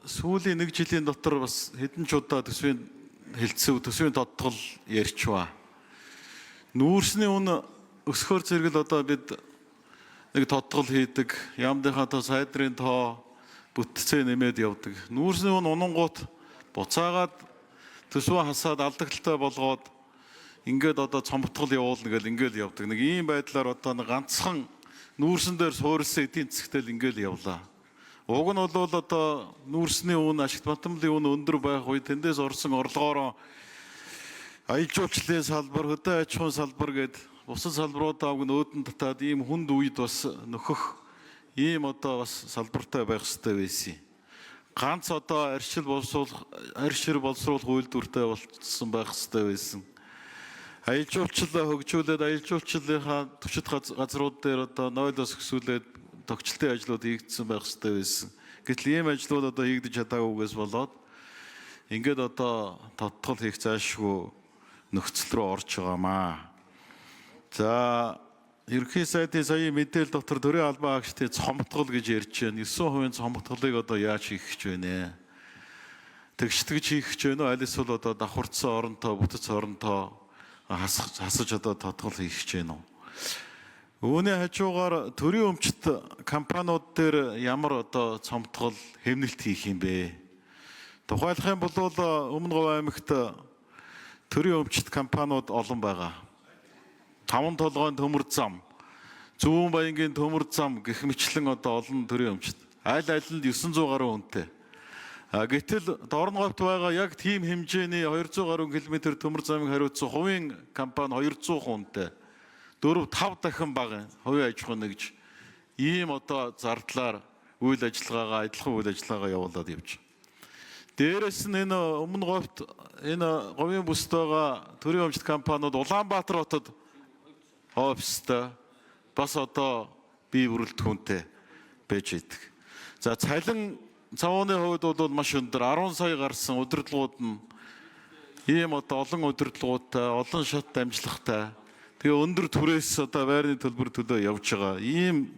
сүүлийн 1 жилийн дотор бас хэдэн ч удаа төсвийн хэлцэв, төсвийн тодтгол ярьчваа. Нүүрсний үн өсөхөр зэрэгэл одоо бид нэг тодтгол хийдэг, яамдынхаа тоо, сайдрын тоо бүтцээ нэмээд явдаг. Нүүрсний үн унангууд буцаагаад төсвөө хасаад алдагдaltaй болгоод ингээд одоо цомтгол явуулна гэл ингээд явдаг. Нэг ийм байдлаар одоо нэг ганцхан нүүрсэн дээр суурилсан эдийн засгтэл ингээд явлаа. Уг нь бол одоо нүүрсний үн, ашигт батамлын үн өндөр байх үе тэндээс орсон орлогоороо аялал жуулчлалын салбар, хөдөө аж ахуйн салбар гээд бусад салбаруудаа нөөдөн татаад ийм хүнд үед бас нөхөх ийм одоо бас салбартай байх хэрэгтэй байсан. Ганц одоо арьсшил боловсруулах үйлдвэртэй болсон байх хэрэгтэй байсан. Аялал жуулчлалаа хөгжүүлээд аялал жуулчлалынхаа төчид газрууд дээр одоо нойлоос өсвүүлээд тогтчлтын ажлууд хийгдсэн байх хэрэгтэй байсан. Гэтэл ийм ажлууд одоо хийгдэж чадаагүйгээс болоод ингээд одоо тодтгол хийх заашгүй нөхцөл рүү орж байгаамаа. За ерөнхий сайдын сая мэдээлэл дотор төрийн албан агчдын цомтгол гэж ярьж байна. 9% цомтголыг одоо яаж хийх гэж байна? Тэгштгэж хийх гэж байна уу? Аль эсвэл одоо давхарцсан оронтой, бүтэц оронтой хасаж одоо тодтгол хийх гэж байна уу? Үүний хажуугаар төрийн өмчт компаниуд дээр ямар одоо цомтгол хэмнэлт хийх юм бэ? Тухайлах юм бол Өмнө Говь аймагт төрийн өмчт компаниуд олон байгаа. 5 толгойн төмөр зам, Зүүн Баянгийн төмөр зам гэх мэтлэн одоо олон төрийн өмчт. Аль нь 900 гаруй хүнтэй. Гэтэл Дорн говьт байгаа яг тийм хэмжээний 200 гаруй км төмөр замыг хариуцсан хувийн компани 200 хүнтэй. 4-5 дахин бага хувийн аж ахуйн нэгж ийм одоо зардлаар үйл ажиллагаагаа, адилхан үйл ажиллагаагаа явуулаад явж. Дээрээс нь энэ Өмнө Говьт энэ говийн бүсд байгаа төрийн өмчт компаниуд Улаанбаатар хотод офистай бас одоо бие бүрэлдэхүүнтэй байж идэг. За цалин цавууны хувьд бол маш өндөр 10 сая гарсан удирдлагууд нь ийм одоо олон удирдлагуудтай, олон шат дамжлагтай. Тэгээ өндөр түрээс одоо байрны төлбөр төлөө явж байгаа. Ийм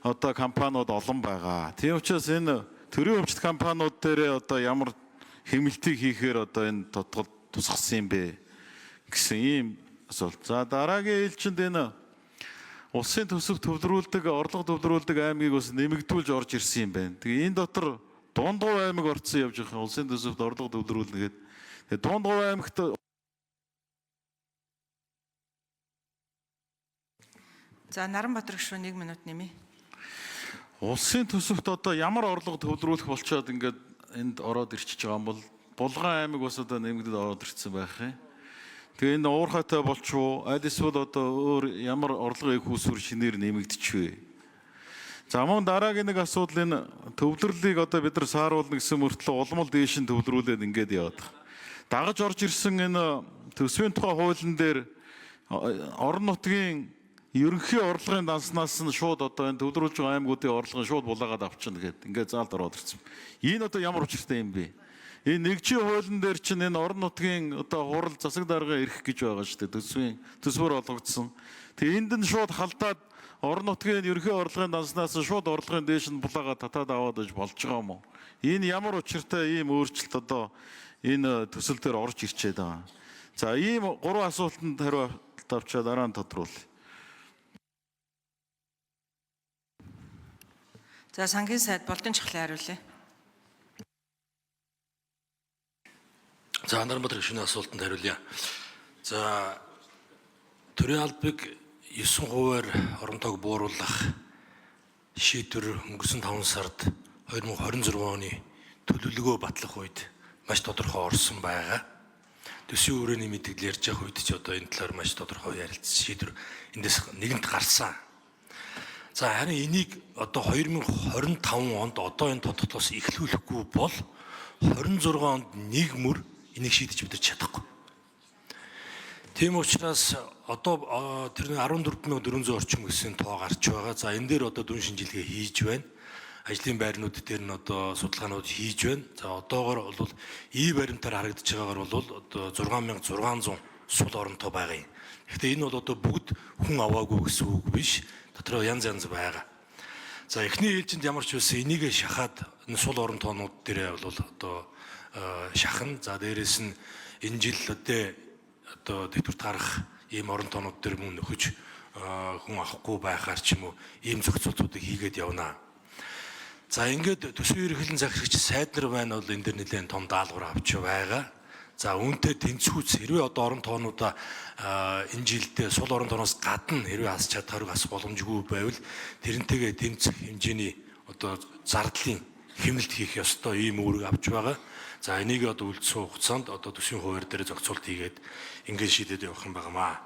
одоо компаниуд олон байгаа. Тийм учраас энэ төрийн өмчт компаниуд дээр одоо ямар хэмнэлтийг хийхээр одоо энэ тодтгол тусгасан юм бэ гэсэн ийм асуулт. За дараагийн ээлжинд энэ улсын төсөв төвлөрүүлдэг, орлого төвлөрүүлдэг аймгийг бас нэмэгдүүлж орж ирсэн юм байна. Тэгээ энэ дотор Дундгов аймаг орцсон явж байгаа улсын төсөвт орлого төвлөрүүлнэ гэдэг. Тэгээ Дундгов аймагт За Наранбаатар гишүүн 1 минут нэмье. Улсын төсөвт одоо ямар орлого төвлөрүүлэх болчоод ингээд энд ороод ирчихэж байгаа юм бол Булган аймаг бас одоо нэмэгдээд ороод ирсэн байх юм. Тэгээ энэ уурхайтай болчихвоо, аль эсвэл одоо өөр ямар орлого их усүр шинээр нэмэгдчихвээ. За мөн дараагийн нэг асуудал энэ төвлөрлийг одоо бид нар сааруулна гэсэн мөртлөө улмал дээш нь төвлөрүүлээд ингээд яваад байгаа. Дагаж орж ирсэн энэ төсвийн тухай хуулийн дээр орон нутгийн ерөнхий орлогын данснаас нь шууд одоо энэ төвлөрүүлж байгаа аймагуудын орлогын шууд булаагаад авчихна гэдэг ингээд заалд ороод ирсэн. Энэ одоо ямар учиртай юм бэ? Энэ нэгжийн хуулийн дээр чинь энэ орон нутгийн одоо хурал засаг дарга ирэх гэж байгаа шүү дээ. Төсвөр олгогдсон. Тэгээ энд нь шууд халдаад орон нутгийн ерөнхий орлогын данснаас шууд орлогын дээш нь булаагаад татаад аваад иж болж байгаа юм уу? Энэ ямар учиртай ийм өөрчлөлт одоо энэ төсөл дээр орж ирчээд байгаа. За ийм 3 асуултанд хариулт авчаад дараа нь тодруулъя. За сангийн сайд Болдын Чахлын хариулъя. За Наранбаатар гишүүний асуултанд хариулъя. За төрийн албыг 9%-аар оронтойг бууруулах шийдвэр өнгөрсөн 5 сард 2026 оны төлөвлөгөө батлах үед маш тодорхой орсон байгаа. Төсвийн хүрээний мэдээлэл ярьж явах үед ч одоо энэ талаар маш тодорхой ярилцсан шийдвэр эндээс нэгэнт гарсан. За харин энийг одоо 2025 онд одоо энэ тодтолоос эхлүүлэхгүй бол 26 онд нэг мөр энийг шийдэж бид чадахгүй. Тийм учраас одоо тэрний 14,400 орчим гэсэн тоо гарч байгаа. За энэ дээр одоо дүн шинжилгээ хийж байна. Ажлын байрнууд дээр нь одоо судалгаанууд хийж байна. За одоогоор бол баримтаар харагдаж байгаагаар бол одоо 6600 сул оронтой байгаа юм. Гэхдээ энэ бол одоо бүгд хүн аваагүй гэсэн үг биш. Дотроо янз янз байгаа. За эхний ээлжинд ямар ч байсан энийг шахаад энэ сул орон тоонууд дээрээ бол одоо шахна. За дээрээс нь энэ жил одоо дэвтэрт гарах ийм орон тоонууд дээр мөн нөхөж хүн авахгүй байхаар ч юм уу ийм зохицуултуудыг хийгээд явна. За ингээд төсвийн ерөнхийлөн захирагч сайд нар байна бол энэ дэр нэлээд том даалгавар авч байгаа. За үүнтэй тэнцвүүц хэрвээ одоо орон тоонуудаа энэ жилдээ сул орон тооноос гадна хэрвээ асч чадхаар асах боломжгүй байвал тэрнтэйгээ тэмцэх хэмжээний одоо зардлын хэмнэлт хийх ёстой ийм үүрэг авч байгаа. За энийг одоо үлдсэн хугацаанд одоо төсвийн хуваар дээр зохицуулт хийгээд ингээд шийдээд явах юм байнамаа.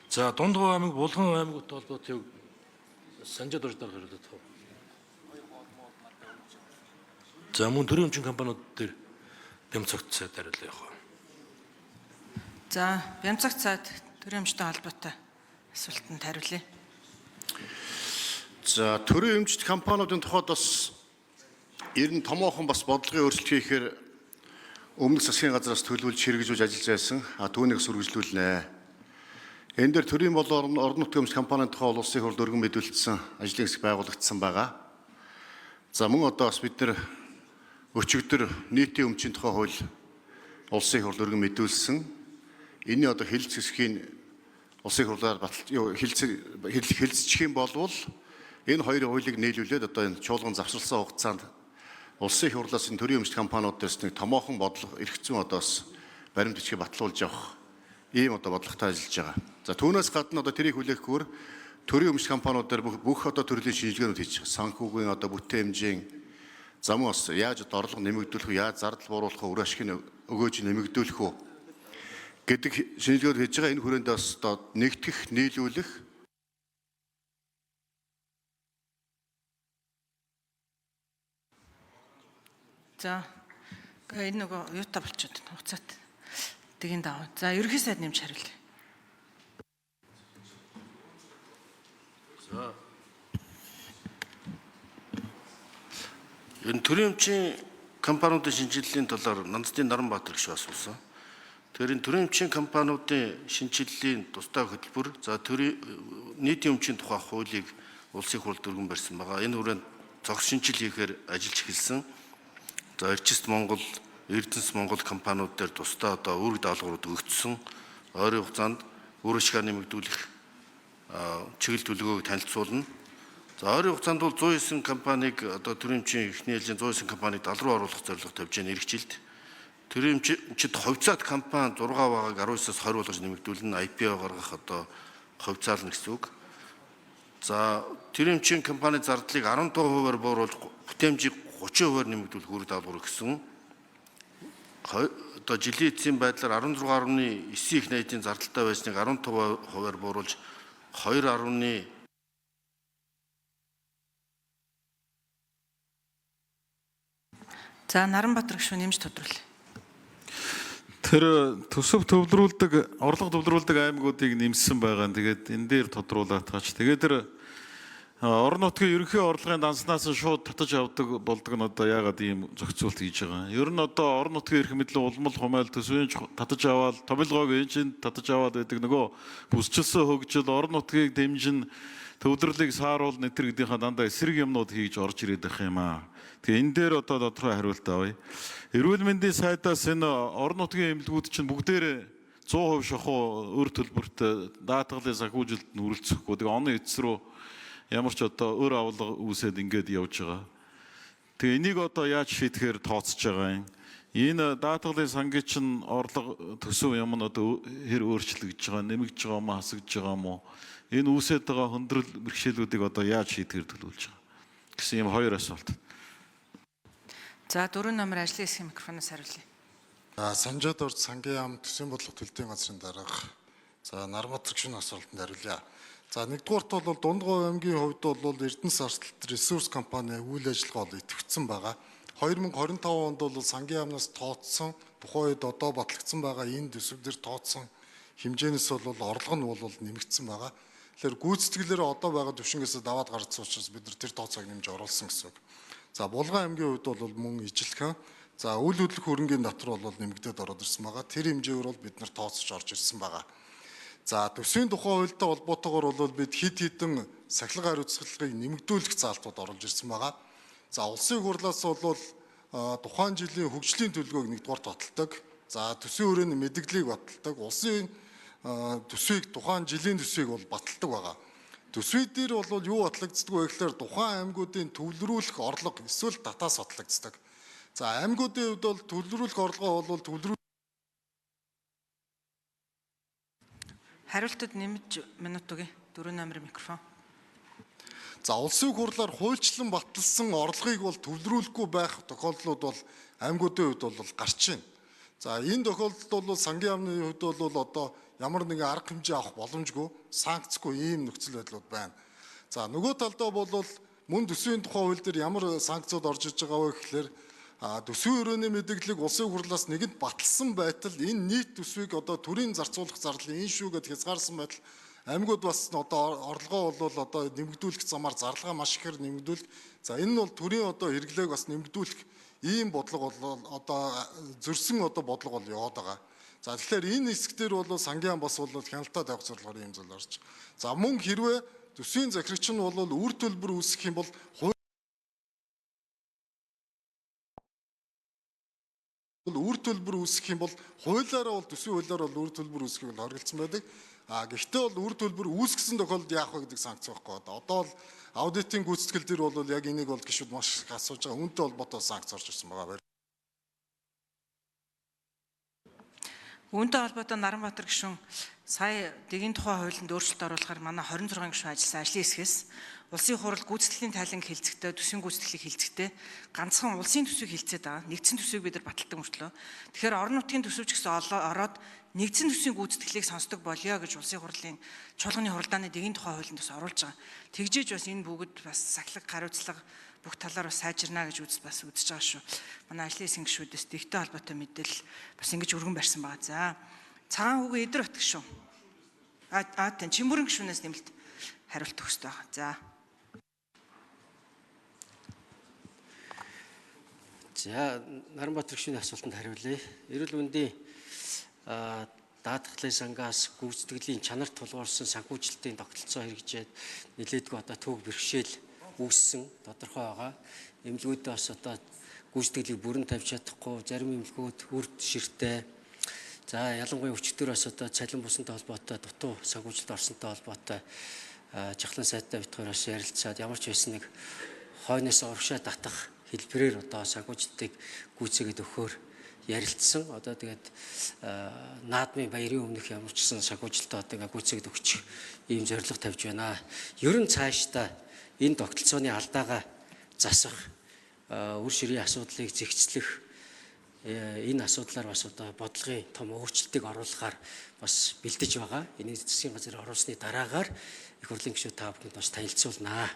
За Дундгов аймаг, Булган аймагт холбоотой санжаад орж дараа гараад байна. За мөн төрийн өмчийн компаниуд дээр бямцагт цаад хариулъя явах. За бямцагт цаад төрийн өмчтэй холбоотой асуултанд хариулъя. За төрийн өмчт компаниудын тухайд бас ер нь томоохон бас бодлогын өөрчлөлт хийхээр өмнөх засгийн газраас төлөвлөж хэрэгжүүлж ажиллаж байсан. Түүнийг сүргэжлүүлнэ. Энэ дээр төрийн болон орон нутгийн өмчт компанийн тухай улсын хурлд өргөн мэдүүлсэн ажлын хэсэг байгуулагдсан байгаа. За мөн одоо бас бид нэр өчигдөр нийтийн өмчийн тухай хууль улсын хурлд өргөн мэдүүлсэн. Энийн одоо хэлэлц хэсгийн улсын хурлаар хэлэлцчих юм болвол энэ хоёр хуулийг нийлүүлээд одоо энэ чуулган завсарласан хугацаанд улсын хурлаас энэ төрийн өмчт компаниуд дээрс нэг томоохон бодлого эрх зүйн одоос баримт бичгээ батлуулж явах ийм одоо бодлоготой ажиллаж байгаа. За түүнээс гадна одоо тэрийг хүлээхгүйгээр төрийн өмчт компаниуд дээр бүх одоо төрлийн шинжилгээнүүд хийж байгаа. Санхүүгийн одоо бүтээн хэмжээ зам бас яаж одоо орлого нэмэгдүүлэх вэ? Яаж зардал бууруулах вэ? Үр ашгийг өгөөж нэмэгдүүлэх вэ? Гэдэг шинжилгээнүүд хийж байгаа. Энэ хүрээнд бас одоо нэгтгэх, нийлүүлэх За энэ нөгөө юутай болчиход байна хугацаат. Тэгин даваа. За ерөнхий сайд нэмж хариулъя. За. Энэ төрийн өмчийн компаниудын шинжилгээний талаар Нандтын Наранбаатар гишүүн асуусан. Тэгэхээр энэ төрийн өмчийн компаниудын шинжилгээний тусдаа хөтөлбөр за төрийн нийтийн өмчийн тухай хуулийг улсын хурлд өргөн барьсан байгаа. Энэ хүрээнд зохис шинжил хийхээр ажиллаж эхэлсэн. За Эрчист Монгол, Эрдэнэс Монгол компаниуд дээр тусдаа одоо үүрэг даалгаврууд өгөгдсөн. Ойрын хугацаанд үр ашгаа нэмэгдүүлэх чиглэл төлөвлөгөөг танилцуулна. За ойрын хугацаанд бол 109 компаниг одоо төрийн өмчийн эхний ээлжийн 109 компаниг дал руу оруулах зорилго тавьж байгаа эх жилд. Төрийн өмчид ховцаад компани 6 байгааг 19-аас 20 болгож нэмэгдүүлнэ. IPO гаргах одоо ховцаална гэсэн үг. За төрийн өмчийн компани зардлыг 15%-аар бууруулж бүтээмжийг 30%-аар нэмэгдүүлэх үүрэг даалгавар өгсөн. Одоо жилийн эцсийн байдлаар 16.9 их найдын зардалтай байсныг 15%-аар бууруулж 2. За Наранбаатар гишүүн нэмж тодруулъя. Тэр төсөв төвлөрүүлдэг, орлого төвлөрүүлдэг аймагуудыг нэмсэн байгаа. Тэгээд энэ дээр тодруулаад таач. Тэгээд тэр орон нутгийн ерөнхий орлогын данснаас шууд татаж авдаг болдог нь одоо яагаад ийм зохицуулт хийж байгаа. Ер нь одоо орон нутгийн эрх мэдлэг улмал хумайл төсвийн татаж аваад томилгоог энэчинд татаж аваад байдаг нөгөө бүсчилсэн хөгжил орон нутгийг дэмжин төвлөрлийг сааруул нэтэр гэдгийнхаа дандаа эсрэг юмнууд хийж орж ирээд байх юм аа. Тэгээ энэ дээр одоо тодорхой хариулт авъя. Эрүүл мэндийн сайдаас энэ орон нутгийн эмнэлгүүд чинь бүгдээрээ 100% шахуу өр төлбөрт даатгалын санхүүжилт нь үргэлжлэхгүй. Тэгээ оны эцэс рүү ямар ч одоо өр авлага үүсээд ингээд явж байгаа. Тэгээ энийг одоо яаж шийдэхээр тооцож байгаа юм? Энэ даатгалын сангийн чинь орлого төсөв юм нь одоо хэр өөрчлөгдөж байгаа, нэмэгдэж байгаа юм уу, хасагдж байгаа юм уу? Энэ үүсээд байгаа хөндрөл бэрхшээлүүдийг одоо яаж шийдэхээр төлөвлөж байгаа гэсэн юм хоёр асуулт. За 4 номер ажлын хэсгийн микрофоноос хариулъя. Санжаад орж сангийн яам төсвийн бодлого төлтийн газрын дарга. За Наранбаатар гишүүн асуултанд хариулъя. За нэгдүгээрт бол Дундгов аймгийн хувьд бол Эрдэнэс Арслалт ресурс компани үйл ажиллагаа бол идэвхжсэн байгаа. 2025 онд бол сангийн яамнаас тооцсон тухайн үед одоо батлагдсан байгаа энэ төсвөр дээр тооцсон хэмжээнээс бол орлого нь бол нэмэгдсэн байгаа. Тэгэхээр гүйцэтгэлээр одоо байгаа төвшингээс даваад гарсан учраас бид нар тэр тооцоог нэмж оруулсан гэсэн үг. За Булган аймгийн хувьд бол мөн ижилхэн. За үйл хөдлөх хөрөнгийн дотор бол нэмэгдээд ороод ирсэн байгаа. Тэр хэмжээгээр бол бид нар тооцож орж ирсэн байгаа. За төсвийн тухай хуультай холбоотойгоор бол бид хэд хэдэн сахилга хариуцлагыг нэмэгдүүлэх заалтууд оруулж ирсэн байгаа. За улсын хурлаас бол тухайн жилийн хөгжлийн төлөвлөгөөг нэгдүгээр тоталдаг. За төсвийн хүрээний мэдээллийг баталдаг. Улсын төсвийг тухайн жилийн төсвийг бол баталдаг байгаа. Төсвийн дээр бол юу батлагддаг вэ гэхээр тухайн аймагуудын төвлөрүүлэх орлого эсвэл татаас батлагддаг. За аймагуудын хувьд бол төвлөрүүлэх орлогоо бол Хариултад нэмж минут өгье. 4 номер микрофон. За улсын хурлаар хуульчлан баталсан орлогыг бол төвлөрүүлэхгүй байх тохиолдлууд бол аймагуудын хувьд бол гарч байна. За энэ тохиолдолд бол сангийн яамны хувьд бол одоо ямар нэгэн арга хэмжээ авах боломжгүй, санкцгүй ийм нөхцөл байдлууд байна. За нөгөө талдаа бол мөн төсвийн тухай хууль дээр ямар санкцууд орж иж байгаа вэ гэхээр төсвийн өрөөний мэдээллийг улсын хурлаас нэгэнд баталсан байтал энэ нийт төсвийг одоо төрийн зарцуулах зардал энэ шүү гэд хязгаарсан байтал аймагуд бас одоо орлогоо бол одоо нэмэгдүүлэх замаар зарлага маш ихээр нэмэгдүүлэх. За энэ нь бол төрийн одоо хэрэглээг бас нэмэгдүүлэх ийм бодлого бол одоо зөрсөн одоо бодлого бол яваад байгаа. За тэгэхээр энэ хэсэг дээр бол сангийн бас бол хяналтаа тавих зорилгоор ийм зүйл орж. За мөн хэрвээ төсвийн захирагч нь бол үр төлбөр үүсгэх юм бол үр төлбөр үүсгэх юм бол хуулиараа бол төсвийн хуулиараа бол үр төлбөр үүсгэх бол хоригдсан байдаг. Гэхдээ бол үр төлбөр үүсгэсэн тохиолдолд яах вэ гэдэг санкц байхгүй. Одоо бол аудитын гүйцэтгэл дээр бол яг энийг бол гишүүд маш их асууж байгаа. Үүнтэй холбоотой санкц орж ирсэн байгаа. Үүнтэй холбоотой Наранбаатар гишүүн сая дэгийн тухай хуулинд өөрчлөлт оруулахаар манай 26 гишүүн ажилласан ажлын хэсгээс улсын хурал гүйцэтгэлийн тайланг хилцэхдээ төсвийн гүйцэтгэлийг хилцэхдээ ганцхан улсын төсвийг хилцээд байгаа. Нэгдсэн төсвийг бид нар баталдаг мөртлөө. Тэгэхээр орон нутгийн төсөвч гэсэн ороод нэгдсэн төсвийн гүйцэтгэлийг сонсдог болёо гэж улсын хурлын чуулганы хуралдааны дэгийн тухай хуулинд бас оруулж байгаа. Тэгжээж бас энэ бүгд бас сахилга хариуцлага бүх талаар бас сайжирна гэж бас үзэж байгаа шүү. Манай ажлын хэсгийн гишүүдээс дэгтэй холбоотой мэдээлэл бас ингэж өргөн барьсан байгаа. За цагаан хүүгийн эдэр бат гишүүн. Тэн Чимүрэн гишүүнээс нэмэлт хариулт өгөх хэрэгтэй байгаа. За. За Наранбаатар гишүүний асуултанд хариулъя. Эрүүл мэндийн даатгалын сангаас гүйцэтгэлийн чанарт тулгуурсан санхүүжилтийн тогтолцоо хэрэгжээд нэлээдгүй одоо төв бэрхшээл үүссэн тодорхой байгаа. Эмнэлгүүдээ бас одоо гүйцэтгэлийг бүрэн тавьж чадахгүй, зарим эмнэлгүүд үрд ширтээ. За ялангуяа өчигдөр бас одоо цалин бусантай холбоотой дутуу санхүүжилт орсонтой холбоотой жахлан сайдтай битгаар бас ярилцаад ямар ч байсан нэг хойноос урагшаа татах хэлбэрээр одоо санхүүжилтийг гүйцээгээд өгөхөөр ярилцсан. Одоо тэгээд наадмын баярын өмнөх ямар ч гэсэн санхүүжилтээ одоо ингээ гүйцээгээд өгчих ийм зорилго тавьж байна. Ер нь цаашдаа энэ тогтолцооны алдаагаа засах, үр ширийн асуудлыг зэгцлэх энэ асуудлаар бас одоо бодлогын том өөрчлөлтийг оруулахаар бас бэлдэж байгаа. Энийг засгийн газар оруулсны дараагаар их хурлын гишүүд та бүхэнд бас танилцуулнаа.